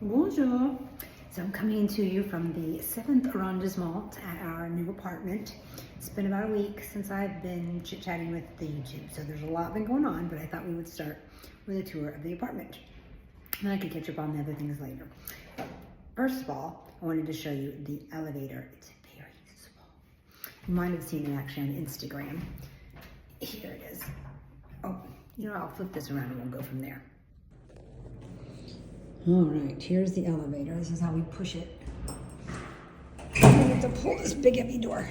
Bonjour. So I'm coming to you from the 7th arrondissement at our new apartment. It's been about a week since I've been chit-chatting with the YouTube, so there's a lot been going on, but I thought we would start with a tour of the apartment. And I could catch up on the other things later. First of all, I wanted to show you the elevator. It's very small. You might have seen it actually on Instagram. Here it is. Oh, you know, I'll flip this around and we'll go from there. All right, here's the elevator. This is how we push it. I have to pull this big heavy door.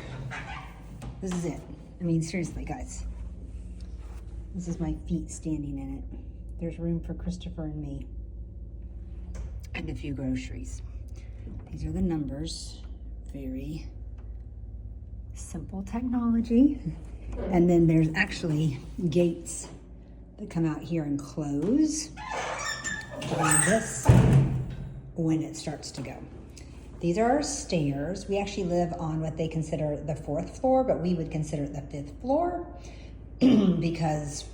This is it. I mean, seriously, guys. This is my feet standing in it. There's room for Christopher and me. And a few groceries. These are the numbers. Very simple technology. And then there's actually gates that come out here and close. Doing this when it starts to go. These are our stairs. We actually live on what they consider the 4th floor, but we would consider it the 5th floor because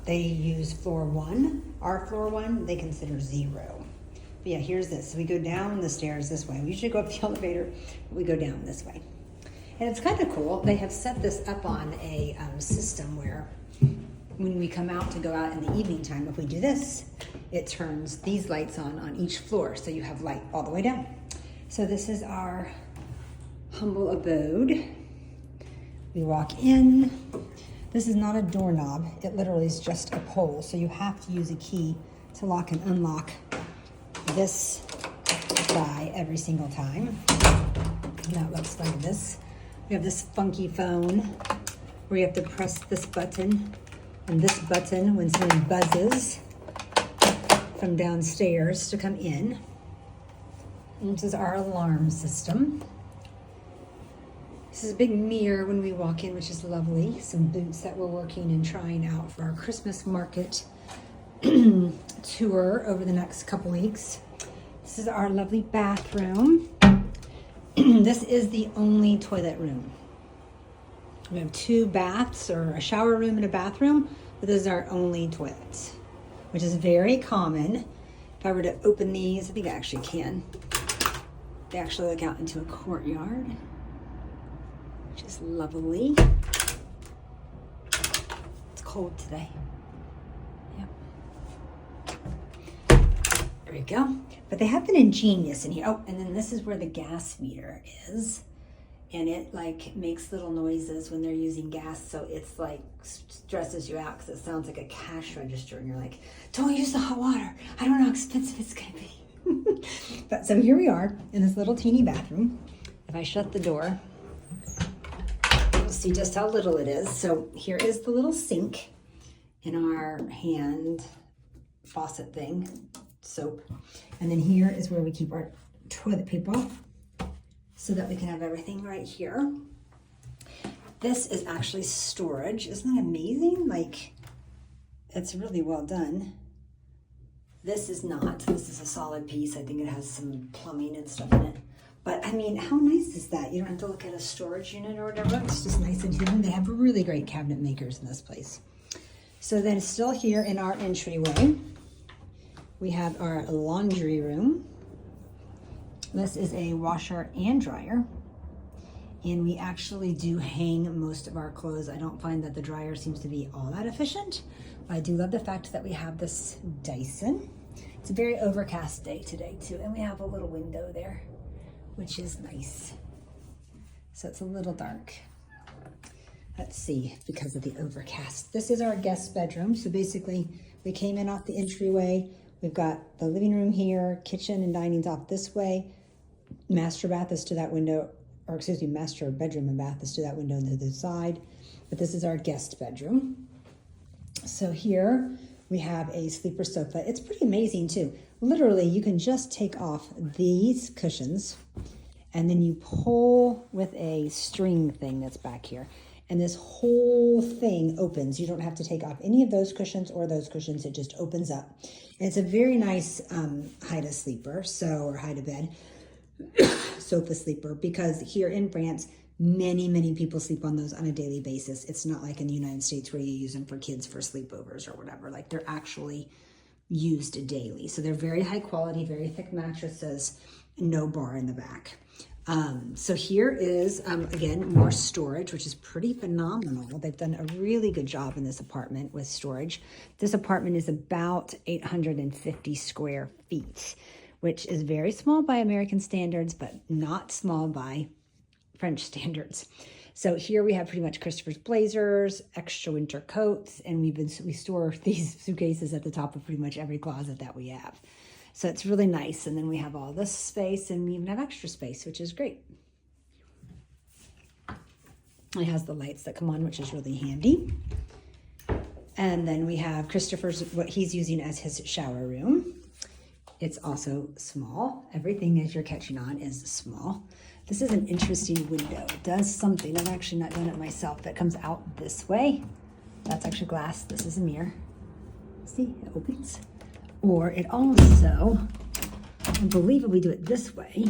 they use floor 1. Our floor 1, they consider 0. But yeah, here's this. So we go down the stairs this way. We usually go up the elevator, but we go down this way. And it's kind of cool. They have set this up on a system where when we come out to go out in the evening time, if we do this, it turns these lights on each floor, so you have light all the way down. So this is our humble abode. We walk in. This is not a doorknob. It literally is just a pole, so you have to use a key to lock and unlock this guy every single time. And that looks like this. We have this funky phone where you have to press this button and this button when someone buzzes from downstairs to come in. And this is our alarm system. This is a big mirror when we walk in, which is lovely. Some boots that we're working and trying out for our Christmas market tour over the next couple weeks. This is our lovely bathroom. This is the only toilet room. We have 2 baths, or a shower room and a bathroom, but this is our only toilet, which is very common. If I were to open these, I think I actually can. They actually look out into a courtyard, which is lovely. It's cold today. Yep. There we go. But they have been ingenious in here. Oh, and then this is where the gas meter is. And it like makes little noises when they're using gas, so it's like stresses you out because it sounds like a cash register, and you're like, don't use the hot water. I don't know how expensive it's gonna be. But so here we are in this little teeny bathroom. If I shut the door, you'll see just how little it is. So here is the little sink in our hand faucet thing, soap. And then here is where we keep our toilet paper, so that we can have everything right here. This is actually storage. Isn't that amazing? Like, it's really well done. This is not. This is a solid piece. I think it has some plumbing and stuff in it. But I mean, how nice is that? You don't have to look at a storage unit or whatever. It's just nice and hidden. They have really great cabinet makers in this place. So then still here in our entryway, we have our laundry room. This is a washer and dryer, and we actually do hang most of our clothes. I don't find that the dryer seems to be all that efficient, but I do love the fact that we have this Dyson. It's a very overcast day today too, and we have a little window there, which is nice. So it's a little dark. Let's see, because of the overcast. This is our guest bedroom. So basically we came in off the entryway. We've got the living room here, kitchen and dining's off this way. Master bath is to that window, or excuse me, master bedroom and bath is to that window on the other side. But this is our guest bedroom. So here we have a sleeper sofa. It's pretty amazing too. Literally, you can just take off these cushions and then you pull with a string thing that's back here. And this whole thing opens. You don't have to take off any of those cushions or those cushions. It just opens up. And it's a very nice hide a sleeper, or hide a bed, sofa sleeper, because here in France, many people sleep on those on a daily basis. It's not like in the United States where you use them for kids for sleepovers or whatever. Like they're actually used daily. So they're very high quality, very thick mattresses, no bar in the back. So here is, again, more storage, which is pretty phenomenal. They've done a really good job in this apartment with storage. This apartment is about 850 square feet, which is very small by American standards, but not small by French standards. So here we have pretty much Christopher's blazers, extra winter coats, and we store these suitcases at the top of pretty much every closet that we have. So it's really nice. And then we have all this space, and we even have extra space, which is great. It has the lights that come on, which is really handy. And then we have Christopher's, what he's using as his shower room. It's also small. Everything, as you're catching on, is small. This is an interesting window. It does something. I've actually not done it myself. That comes out this way. That's actually glass. This is a mirror. See, it opens. Or it also, I believe if we do it this way,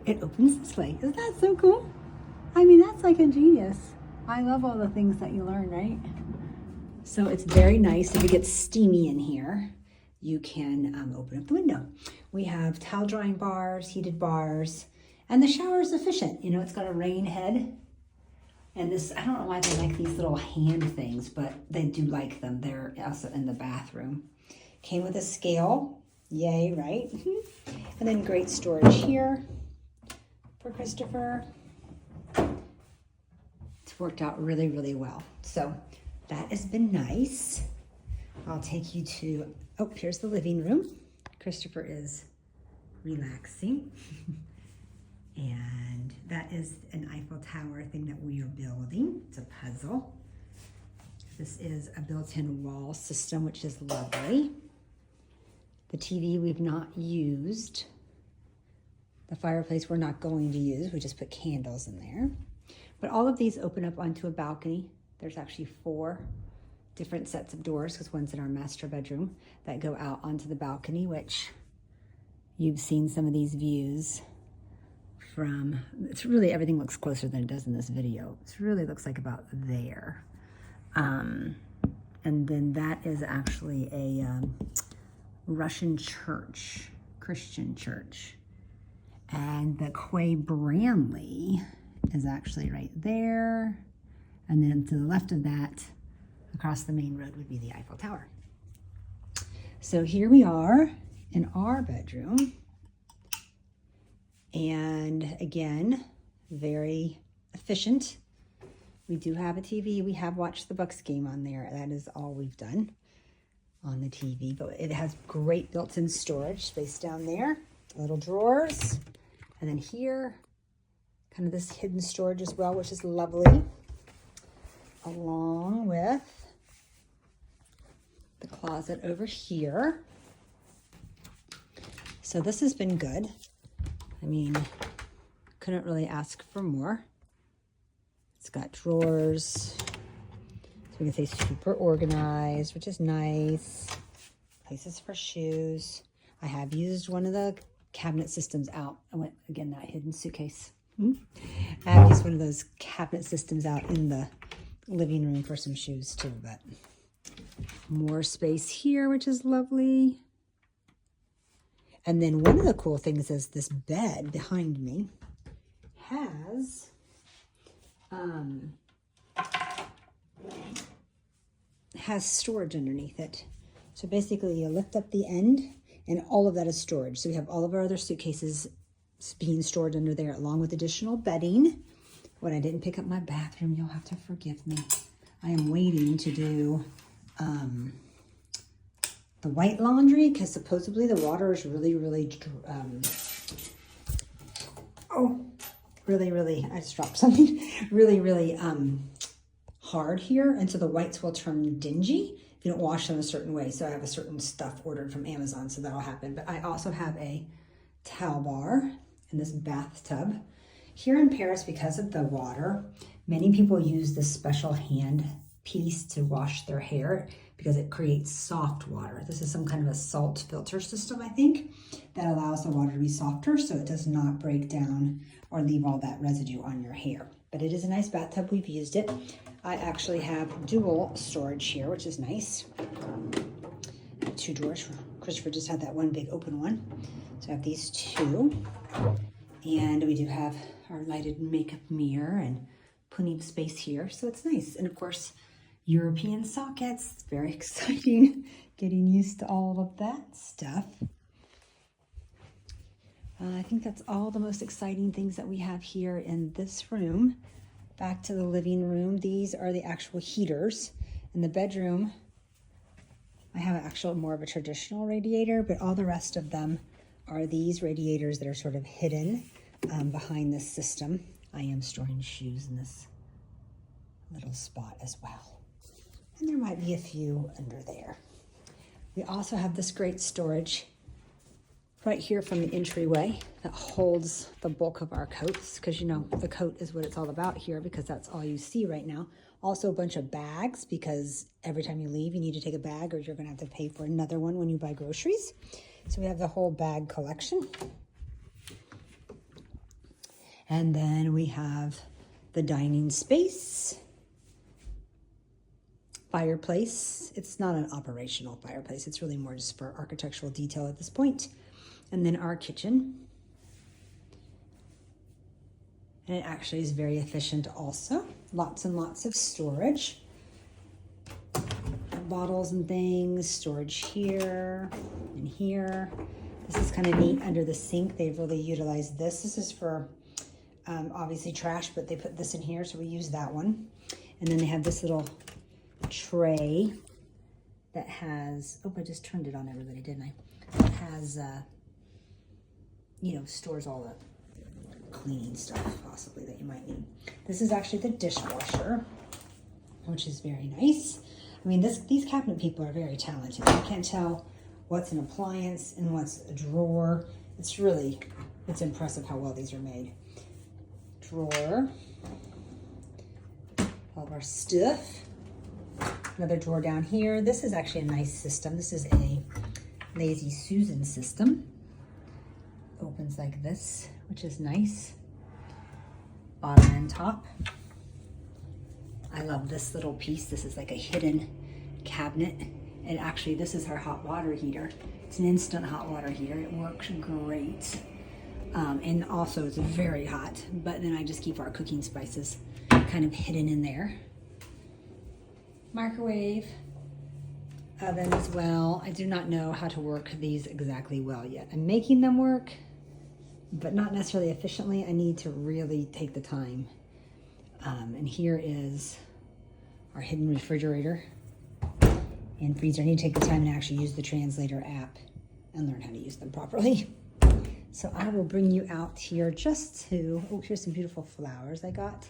it opens this way. Isn't that so cool? I mean, that's like a genius. I love all the things that you learn, right? So it's very nice. If it gets steamy in here, you can open up the window. We have towel drying bars, heated bars, and the shower is efficient. You know, it's got a rain head. And this, I don't know why they like these little hand things, but they do like them. They're also in the bathroom. Came with a scale. Yay, right? And then great storage here for Christopher. It's worked out really, really well. So that has been nice. I'll take you to, oh, here's the living room. Christopher is relaxing. And that is an Eiffel Tower thing that we are building. It's a puzzle. This is a built-in wall system, which is lovely. The TV we've not used. The fireplace we're not going to use. We just put candles in there. But all of these open up onto a balcony. There's actually 4 different sets of doors, because one's in our master bedroom, that go out onto the balcony, which you've seen some of these views from. It's really, everything looks closer than it does in this video. It really looks like about there. And then that is actually a Russian church, Christian church. And the Quay Branly is actually right there. And then to the left of that, across the main road, would be the Eiffel Tower. So here we are in our bedroom. And again, very efficient. We do have a TV. We have watched the Bucks game on there. That is all we've done on the TV. But it has great built-in storage space down there. Little drawers. And then here, kind of this hidden storage as well, which is lovely. Along with the closet over here. So this has been good. I mean, couldn't really ask for more. It's got drawers. So we can say super organized, which is nice. Places for shoes. I have used one of the cabinet systems out. I went, again, that hidden suitcase. I have used one of those cabinet systems out in the living room for some shoes too, but more space here, which is lovely. And then one of the cool things is this bed behind me has storage underneath it. So basically you lift up the end and all of that is storage. So we have all of our other suitcases being stored under there along with additional bedding. When I didn't pick up my bathroom, you'll have to forgive me. I am waiting to do the white laundry because supposedly the water is really, I just dropped something, really hard here. And so the whites will turn dingy if you don't wash them a certain way. So I have a certain stuff ordered from Amazon, so that'll happen. But I also have a towel bar in this bathtub. Here in Paris, because of the water, many people use this special hand piece to wash their hair because it creates soft water. This is some kind of a salt filter system, I think, that allows the water to be softer so it does not break down or leave all that residue on your hair. But it is a nice bathtub. We've used it. I actually have dual storage here, which is nice. 2 drawers. Christopher just had that one big open one. So I have these 2. And we do have our lighted makeup mirror and plenty of space here. So it's nice. And of course, European sockets. Very exciting. Getting used to all of that stuff. I think that's all the most exciting things that we have here in this room. Back to the living room. These are the actual heaters. In the bedroom, I have actually more of a traditional radiator, but all the rest of them are these radiators that are sort of hidden behind this system. I am storing shoes in this little spot as well. And there might be a few under there. We also have this great storage right here from the entryway that holds the bulk of our coats, because you know the coat is what it's all about here, because that's all you see right now. Also a bunch of bags, because every time you leave you need to take a bag or you're going to have to pay for another one when you buy groceries. So we have the whole bag collection. And then we have the dining space. Fireplace. It's not an operational fireplace. It's really more just for architectural detail at this point. And then our kitchen. And it actually is very efficient also. Lots and lots of storage. Bottles and things, storage here and here. This is kind of neat under the sink. They've really utilized this. This is for obviously trash, but they put this in here, so we use that one. And then they have this little tray that has, oh, I just turned it on everybody, didn't I? It has, you know, stores all the cleaning stuff possibly that you might need. This is actually the dishwasher, which is very nice. I mean, these cabinet people are very talented. You can't tell what's an appliance and what's a drawer. It's impressive how well these are made. Drawer, all of our stuff. Another drawer down here. This is actually a nice system. This is a Lazy Susan system. Opens like this, which is nice. Bottom and top. I love this little piece. This is like a hidden cabinet. And actually, this is our hot water heater. It's an instant hot water heater. It works great. And also it's very hot, but then I just keep our cooking spices kind of hidden in there. Microwave, oven as well. I do not know how to work these exactly well yet. I'm making them work, but not necessarily efficiently. I need to really take the time. And here is our hidden refrigerator and freezer. I need to take the time and actually use the translator app and learn how to use them properly. So I will bring you out here just to, oh, here's some beautiful flowers I got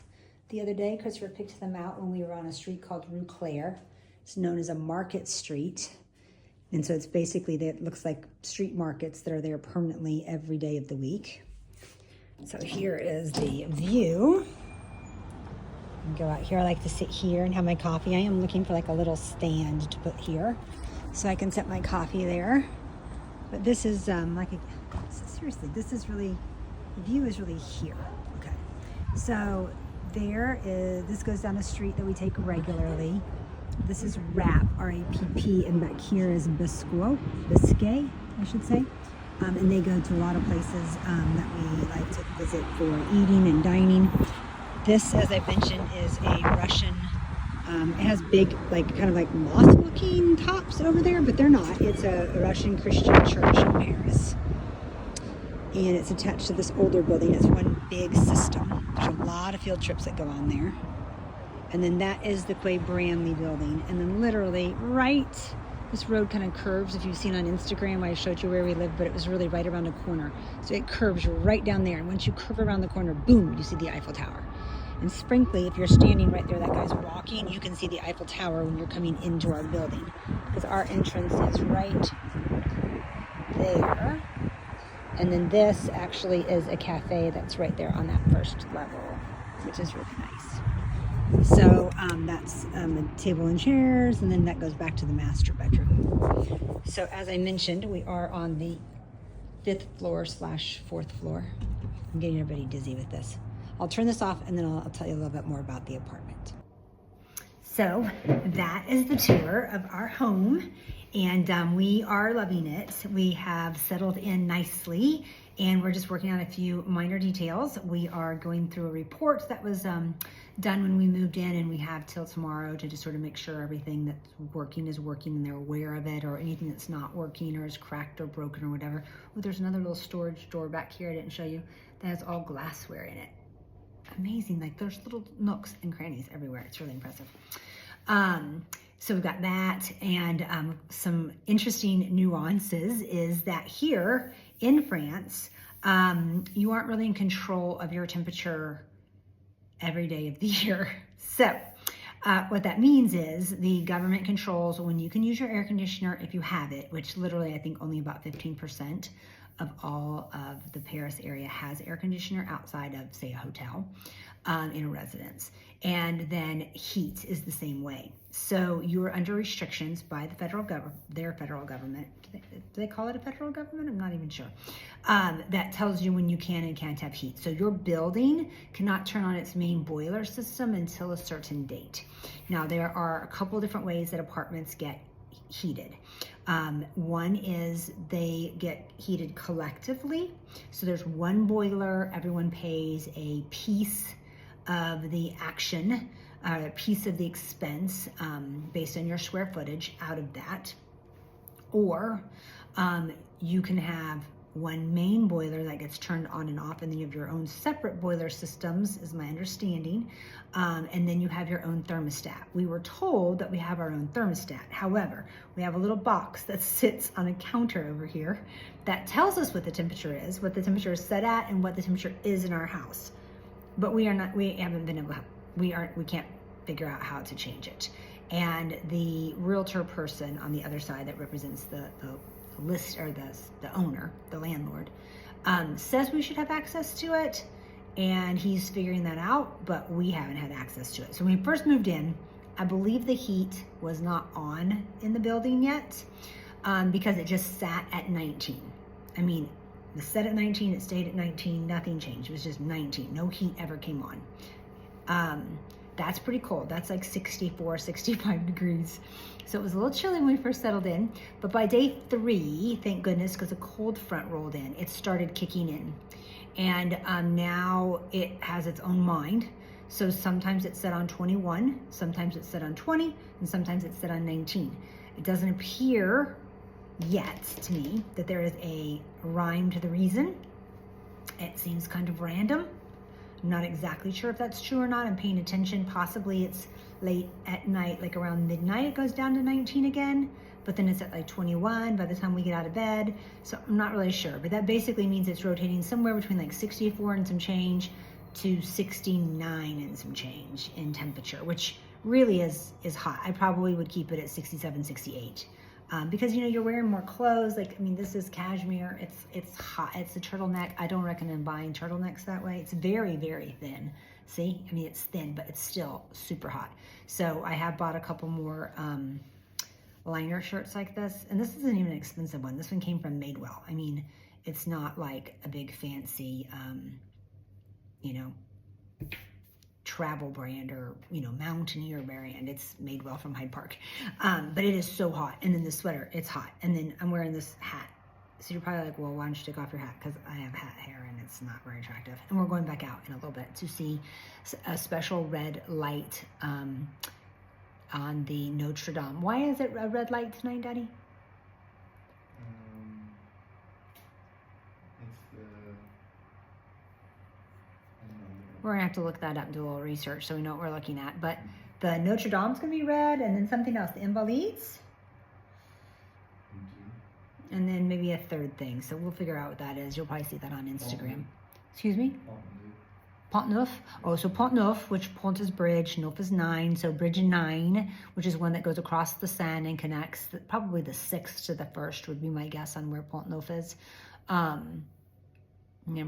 the other day. Christopher picked them out when we were on a street called Rue Claire. It's known as a market street. And so it's basically, it looks like street markets that are there permanently every day of the week. So here is the view. Go out here. I like to sit here and have my coffee. I am looking for like a little stand to put here so I can set my coffee there. But this is seriously, this is really, the view is really here. Okay. So this goes down a street that we take regularly. This is RAP, R-A-P-P, and back here is Biscay, I should say. And they go to a lot of places that we like to visit for eating and dining. This, as I mentioned, is a Russian, it has big, like kind of like mosque-looking tops over there, but they're not. It's a Russian Christian church in Paris. And it's attached to this older building. It's one big system. There's a lot of field trips that go on there. And then that is the Quay Branley building. And then literally right, this road kind of curves. If you've seen on Instagram, I showed you where we live, but it was really right around a corner. So it curves right down there. And once you curve around the corner, boom, you see the Eiffel Tower. And sprinkly, if you're standing right there, that guy's walking, you can see the Eiffel Tower when you're coming into our building. Because our entrance is right there. And then this actually is a cafe that's right there on that first level, which is really nice. So that's a table and chairs, and then that goes back to the master bedroom. So as I mentioned, we are on the 5th floor / 4th floor. I'm getting everybody dizzy with this. I'll turn this off and then I'll tell you a little bit more about the apartment. So that is the tour of our home. And we are loving it. We have settled in nicely, and we're just working on a few minor details. We are going through a report that was done when we moved in, and we have till tomorrow to just sort of make sure everything that's working is working and they're aware of it, or anything that's not working or is cracked or broken or whatever. Oh, there's another little storage door back here I didn't show you that has all glassware in it. Amazing, like there's little nooks and crannies everywhere. It's really impressive. So we've got that, and some interesting nuances is that here in France, you aren't really in control of your temperature every day of the year. So what that means is the government controls when you can use your air conditioner if you have it, which literally I think only about 15% of all of the Paris area has air conditioner outside of, say, a hotel in a residence. And then heat is the same way. So you're under restrictions by the federal government, their federal government. Do they call it a federal government? I'm not even sure. That tells you when you can and can't have heat. So your building cannot turn on its main boiler system until a certain date. Now, there are a couple different ways that apartments get heated. One is they get heated collectively. So there's one boiler, everyone pays a piece of the action, a piece of the expense based on your square footage out of that. Or you can have one main boiler that gets turned on and off, and then you have your own separate boiler systems, is my understanding. And then you have your own thermostat. We were told that we have our own thermostat. However, we have a little box that sits on a counter over here that tells us what the temperature is set at, and what the temperature is in our house. But we haven't been able to, we can't figure out how to change it. And the realtor person on the other side that represents the list, or the owner, the landlord, says we should have access to it, and he's figuring that out, but we haven't had access to it. So when we first moved in, I believe the heat was not on in the building yet, because it just sat at 19. I mean, it set at 19, it stayed at 19, nothing changed. It was just 19, no heat ever came on. That's pretty cold. That's like 64, 65 degrees. So it was a little chilly when we first settled in, but by day 3, thank goodness, because a cold front rolled in, it started kicking in. And now it has its own mind. So sometimes it's set on 21, sometimes it's set on 20, and sometimes it's set on 19. It doesn't appear yet to me that there is a rhyme to the reason. It seems kind of random. I'm not exactly sure if that's true or not. I'm paying attention. Possibly it's late at night, like around midnight, it goes down to 19 again, but then it's at like 21 by the time we get out of bed. So I'm not really sure, but that basically means it's rotating somewhere between like 64 and some change to 69 and some change in temperature, which really is hot. I probably would keep it at 67, 68. Because, you know, you're wearing more clothes. Like, I mean, this is cashmere. It's hot. It's a turtleneck. I don't recommend buying turtlenecks that way. It's very, very thin. See? I mean, it's thin, but it's still super hot. So I have bought a couple more liner shirts like this. And this isn't even an expensive one. This one came from Madewell. I mean, it's not like a big fancy, you know, travel brand or, you know, mountaineer brand. It's Madewell from Hyde Park. But it is so hot. And then the sweater, it's hot. And then I'm wearing this hat. So you're probably like, well, why don't you take off your hat? Because I have hat hair and it's not very attractive. And we're going back out in a little bit to see a special red light on the Notre Dame. Why is it a red light tonight, Daddy? We're gonna have to look that up and do a little research so we know what we're looking at. But the Notre Dame's gonna be red, and then something else, the Invalides, and then maybe a third thing. So we'll figure out what that is. You'll probably see that on Instagram. Excuse me? Pont Neuf. Oh, so Pont Neuf, which Pont is bridge, Neuf is 9. So bridge 9, which is one that goes across the Seine and connects probably the 6th to the 1st would be my guess on where Pont Neuf is. I'm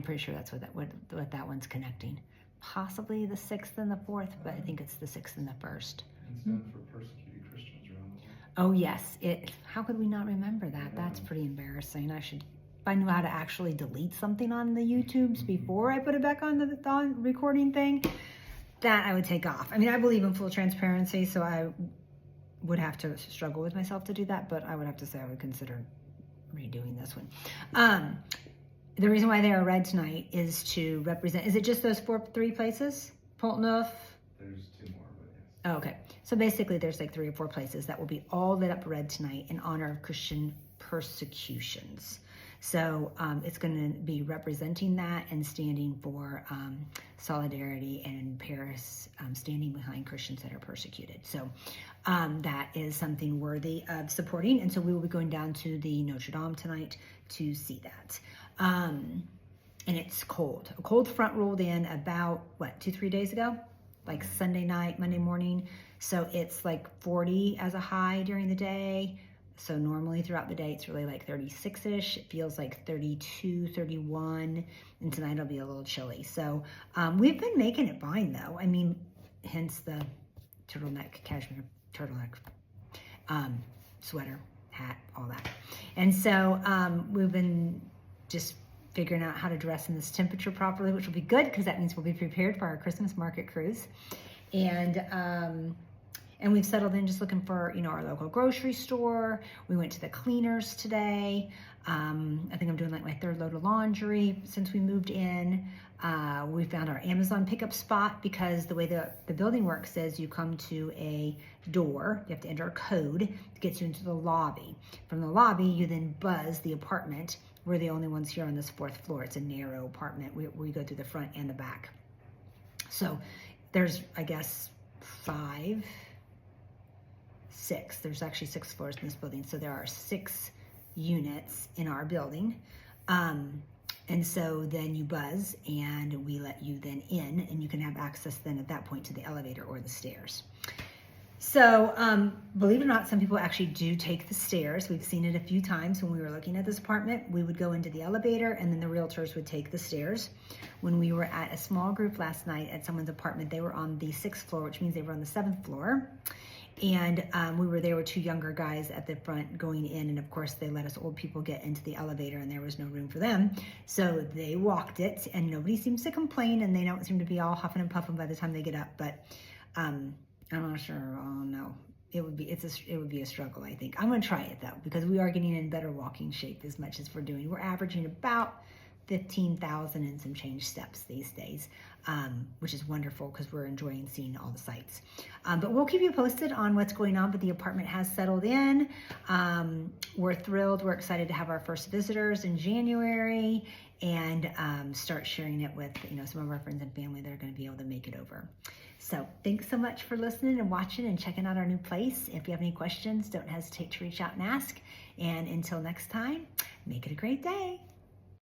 pretty sure that's what that one's connecting. Possibly the 6th and the 4th, but I think it's the 6th and the 1st. It's done for persecuted Christians around the world. Oh yes, how could we not remember that? Yeah. That's pretty embarrassing. If I knew how to actually delete something on the YouTubes before I put it back on the recording thing, that I would take off. I mean, I believe in full transparency, so I would have to struggle with myself to do that, but I would have to say I would consider redoing this one. The reason why they are red tonight is to represent, is it just those three places? Poltneuf? There's 2 more, but yes. Oh, okay. So basically there's like 3 or 4 places that will be all lit up red tonight in honor of Christian persecutions. So it's going to be representing that and standing for solidarity, and in Paris, standing behind Christians that are persecuted. So that is something worthy of supporting. And so we will be going down to the Notre Dame tonight to see that. And it's cold. A cold front rolled in about, 2-3 days ago? Like Sunday night, Monday morning. So it's like 40 as a high during the day. So normally throughout the day, it's really like 36-ish. It feels like 32, 31. And tonight it'll be a little chilly. So we've been making it fine though. I mean, hence the cashmere turtleneck, sweater, hat, all that. And so we've been just figuring out how to dress in this temperature properly, which will be good because that means we'll be prepared for our Christmas market cruise. And we've settled in just looking for, our local grocery store. We went to the cleaners today. I think I'm doing like my 3rd load of laundry since we moved in. We found our Amazon pickup spot because the way the building works is you come to a door, you have to enter a code to get you into the lobby. From the lobby, you then buzz the apartment. We're the only ones here on this 4th floor. It's a narrow apartment. We go through the front and the back. So there's, I guess, 6. There's actually 6 floors in this building. So there are 6 units in our building. And so then you buzz and we let you then in, and you can have access then at that point to the elevator or the stairs. So believe it or not, some people actually do take the stairs. We've seen it a few times when we were looking at this apartment. We would go into the elevator and then the realtors would take the stairs. When we were at a small group last night at someone's apartment, they were on the 6th floor, which means they were on the 7th floor. And there were 2 younger guys at the front going in, and of course they let us old people get into the elevator and there was no room for them. So they walked it, and nobody seems to complain, and they don't seem to be all huffing and puffing by the time they get up. But I'm not sure. Oh no, it would be a struggle, I think. I'm gonna try it though, because we are getting in better walking shape as much as we're doing. We're averaging about 15,000 and some change steps these days, which is wonderful because we're enjoying seeing all the sights. But we'll keep you posted on what's going on, but the apartment has settled in. We're thrilled. We're excited to have our first visitors in January and start sharing it with some of our friends and family that are going to be able to make it over. So thanks so much for listening and watching and checking out our new place. If you have any questions, don't hesitate to reach out and ask. And until next time, make it a great day.